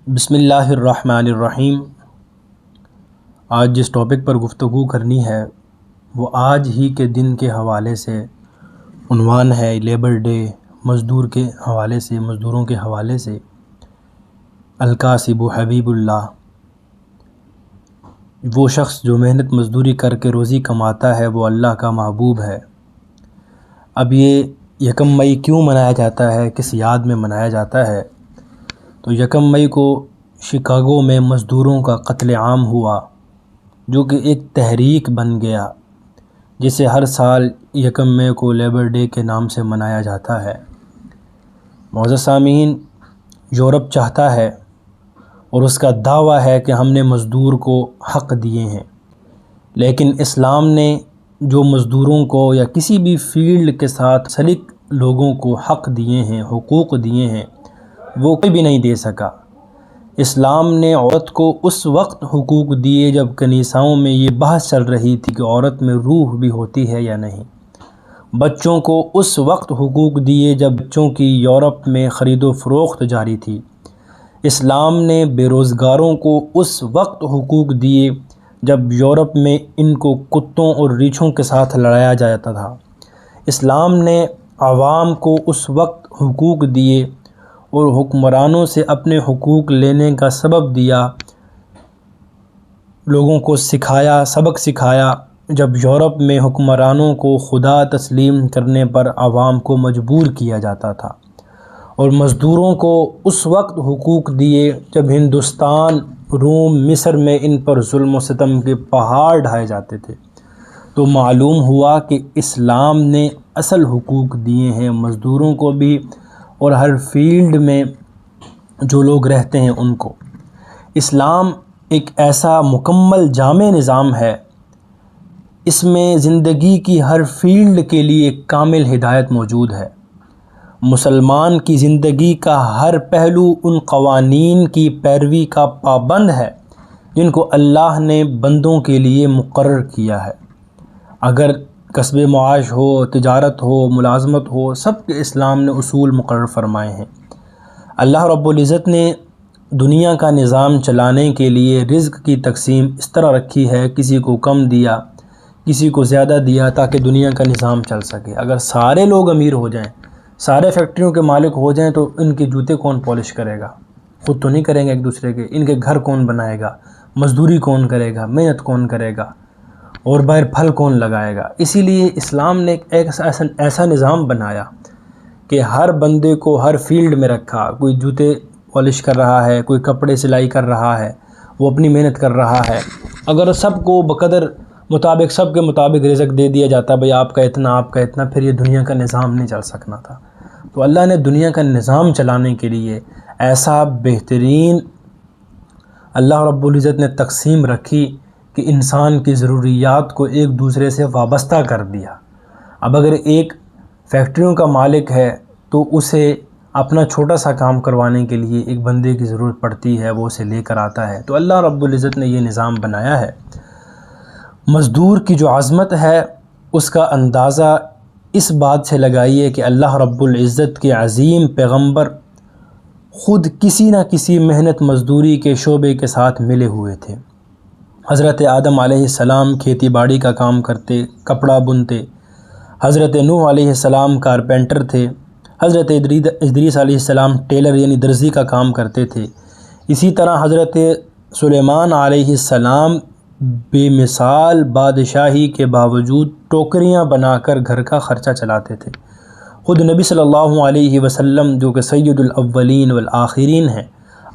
بسم اللہ الرحمن الرحیم۔ آج جس ٹاپک پر گفتگو کرنی ہے وہ آج ہی کے دن کے حوالے سے عنوان ہے لیبر ڈے، مزدور کے حوالے سے، مزدوروں کے حوالے سے۔ الکاسب حبیب اللہ، وہ شخص جو محنت مزدوری کر کے روزی کماتا ہے وہ اللہ کا محبوب ہے۔ اب یہ یکم مئی کیوں منایا جاتا ہے، کس یاد میں منایا جاتا ہے؟ تو یکم مئی کو شکاگو میں مزدوروں کا قتل عام ہوا، جو کہ ایک تحریک بن گیا، جسے ہر سال یکم مئی کو لیبر ڈے کے نام سے منایا جاتا ہے۔ معزز سامعین، یورپ چاہتا ہے اور اس کا دعویٰ ہے کہ ہم نے مزدور کو حق دیے ہیں، لیکن اسلام نے جو مزدوروں کو یا کسی بھی فیلڈ کے ساتھ سلک لوگوں کو حق دیے ہیں، حقوق دیے ہیں، وہ کوئی بھی نہیں دے سکا۔ اسلام نے عورت کو اس وقت حقوق دیے جب کنیساؤں میں یہ بحث چل رہی تھی کہ عورت میں روح بھی ہوتی ہے یا نہیں۔ بچوں کو اس وقت حقوق دیے جب بچوں کی یورپ میں خرید و فروخت جاری تھی۔ اسلام نے بے روزگاروں کو اس وقت حقوق دیے جب یورپ میں ان کو کتوں اور ریچھوں کے ساتھ لڑایا جاتا تھا۔ اسلام نے عوام کو اس وقت حقوق دیے اور حکمرانوں سے اپنے حقوق لینے کا سبب دیا، لوگوں کو سبق سکھایا جب یورپ میں حکمرانوں کو خدا تسلیم کرنے پر عوام کو مجبور کیا جاتا تھا، اور مزدوروں کو اس وقت حقوق دیے جب ہندوستان، روم، مصر میں ان پر ظلم و ستم کے پہاڑ ڈھائے جاتے تھے۔ تو معلوم ہوا کہ اسلام نے اصل حقوق دیے ہیں مزدوروں کو بھی، اور ہر فیلڈ میں جو لوگ رہتے ہیں ان کو۔ اسلام ایک ایسا مکمل جامع نظام ہے، اس میں زندگی کی ہر فیلڈ کے لیے ایک کامل ہدایت موجود ہے۔ مسلمان کی زندگی کا ہر پہلو ان قوانین کی پیروی کا پابند ہے جن کو اللہ نے بندوں کے لیے مقرر کیا ہے۔ اگر کسب معاش ہو، تجارت ہو، ملازمت ہو، سب کے اسلام نے اصول مقرر فرمائے ہیں۔ اللہ رب العزت نے دنیا کا نظام چلانے کے لیے رزق کی تقسیم اس طرح رکھی ہے، کسی کو کم دیا، کسی کو زیادہ دیا، تاکہ دنیا کا نظام چل سکے۔ اگر سارے لوگ امیر ہو جائیں، سارے فیکٹریوں کے مالک ہو جائیں، تو ان کے جوتے کون پالش کرے گا؟ خود تو نہیں کریں گے ایک دوسرے کے۔ ان کے گھر کون بنائے گا؟ مزدوری کون کرے گا؟ محنت کون کرے گا؟ اور باہر پھل کون لگائے گا؟ اسی لیے اسلام نے ایک ایسا نظام بنایا کہ ہر بندے کو ہر فیلڈ میں رکھا۔ کوئی جوتے پالش کر رہا ہے، کوئی کپڑے سلائی کر رہا ہے، وہ اپنی محنت کر رہا ہے۔ اگر سب کو بقدر مطابق، سب کے مطابق رزق دے دیا جاتا، بھئی آپ کا اتنا، آپ کا اتنا، پھر یہ دنیا کا نظام نہیں چل سکنا تھا۔ تو اللہ نے دنیا کا نظام چلانے کے لیے ایسا بہترین اللہ رب العزت نے تقسیم رکھی کہ انسان کی ضروریات کو ایک دوسرے سے وابستہ کر دیا۔ اب اگر ایک فیکٹریوں کا مالک ہے تو اسے اپنا چھوٹا سا کام کروانے کے لیے ایک بندے کی ضرورت پڑتی ہے، وہ اسے لے کر آتا ہے۔ تو اللہ رب العزت نے یہ نظام بنایا ہے۔ مزدور کی جو عظمت ہے اس کا اندازہ اس بات سے لگائیے کہ اللہ رب العزت کے عظیم پیغمبر خود کسی نہ کسی محنت مزدوری کے شعبے کے ساتھ ملے ہوئے تھے۔ حضرت آدم علیہ السلام کھیتی باڑی کا کام کرتے، کپڑا بنتے۔ حضرت نوح علیہ السلام کارپینٹر تھے۔ حضرت ادریس علیہ السلام ٹیلر یعنی درزی کا کام کرتے تھے۔ اسی طرح حضرت سلیمان علیہ السلام بے مثال بادشاہی کے باوجود ٹوکریاں بنا کر گھر کا خرچہ چلاتے تھے۔ خود نبی صلی اللہ علیہ وسلم جو کہ سید الاولین والآخرین ہیں،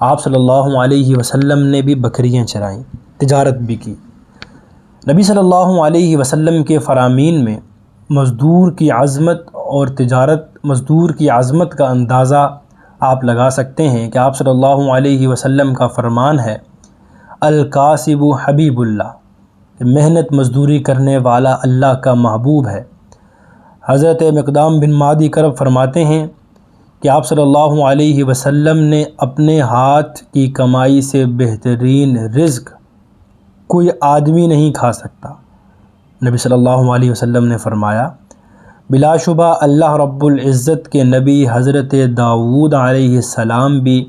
آپ صلی اللہ علیہ وسلم نے بھی بکریاں چرائیں، تجارت بھی کی۔ نبی صلی اللہ علیہ وسلم کے فرامین میں مزدور کی عظمت اور مزدور کی عظمت کا اندازہ آپ لگا سکتے ہیں کہ آپ صلی اللہ علیہ وسلم کا فرمان ہے، الکاسب حبیب اللہ، محنت مزدوری کرنے والا اللہ کا محبوب ہے۔ حضرت مقدام بن معدی کرب فرماتے ہیں کہ آپ صلی اللہ علیہ وسلم نے اپنے ہاتھ کی کمائی سے بہترین رزق کوئی آدمی نہیں کھا سکتا۔ نبی صلی اللہ علیہ وسلم نے فرمایا، بلا شبہ اللہ رب العزت کے نبی حضرت داؤد علیہ السلام بھی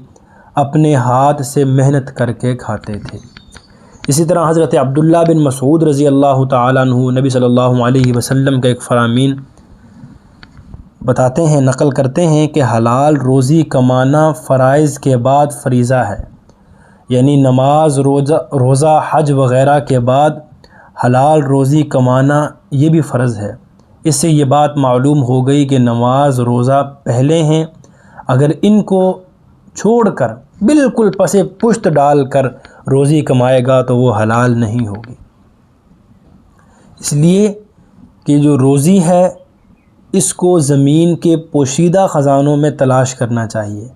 اپنے ہاتھ سے محنت کر کے کھاتے تھے۔ اسی طرح حضرت عبداللہ بن مسعود رضی اللہ تعالیٰ عنہ نبی صلی اللہ علیہ وسلم کا ایک فرامین بتاتے ہیں، نقل کرتے ہیں کہ حلال روزی کمانا فرائض کے بعد فریضہ ہے، یعنی نماز، روزہ، حج وغیرہ کے بعد حلال روزی کمانا یہ بھی فرض ہے۔ اس سے یہ بات معلوم ہو گئی کہ نماز، روزہ پہلے ہیں، اگر ان کو چھوڑ کر بالکل پس پشت ڈال کر روزی کمائے گا تو وہ حلال نہیں ہوگی۔ اس لیے کہ جو روزی ہے اس کو زمین کے پوشیدہ خزانوں میں تلاش کرنا چاہیے۔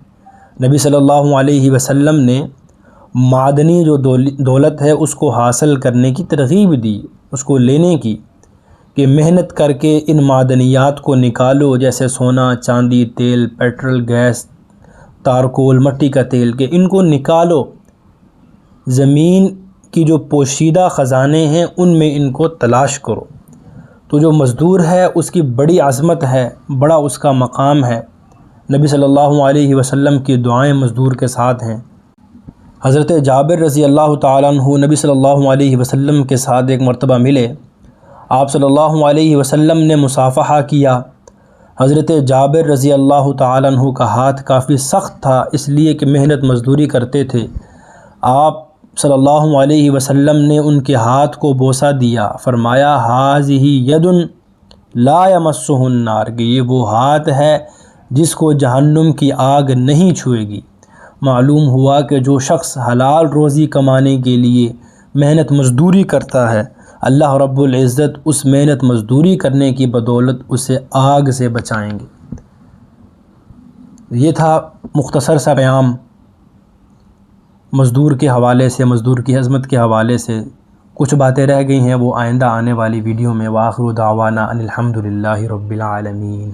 نبی صلی اللہ علیہ وسلم نے معدنی جو دولت ہے اس کو حاصل کرنے کی ترغیب دی، اس کو لینے کی، کہ محنت کر کے ان معدنیات کو نکالو، جیسے سونا، چاندی، تیل، پیٹرول، گیس، تارکول، مٹی کا تیل، کہ ان کو نکالو، زمین کی جو پوشیدہ خزانے ہیں ان میں ان کو تلاش کرو۔ تو جو مزدور ہے اس کی بڑی عظمت ہے، بڑا اس کا مقام ہے۔ نبی صلی اللہ علیہ وسلم کی دعائیں مزدور کے ساتھ ہیں۔ حضرت جابر رضی اللہ تعالیٰ عنہ نبی صلی اللہ علیہ وسلم کے ساتھ ایک مرتبہ ملے، آپ صلی اللہ علیہ وسلم نے مصافحہ کیا۔ حضرت جابر رضی اللہ تعالیٰ عنہ کا ہاتھ کافی سخت تھا، اس لیے کہ محنت مزدوری کرتے تھے۔ آپ صلی اللہ علیہ وسلم نے ان کے ہاتھ کو بوسہ دیا، فرمایا ھذہ ید لا یمسہ النار، کہ یہ وہ ہاتھ ہے جس کو جہنم کی آگ نہیں چھوئے گی۔ معلوم ہوا کہ جو شخص حلال روزی کمانے کے لیے محنت مزدوری کرتا ہے، اللہ رب العزت اس محنت مزدوری کرنے کی بدولت اسے آگ سے بچائیں گے۔ یہ تھا مختصر سا بیان مزدور کے حوالے سے، مزدور کی عظمت کے حوالے سے۔ کچھ باتیں رہ گئی ہیں، وہ آئندہ آنے والی ویڈیو میں۔ وآخر دعوانا ان الحمد للہ رب العالمین۔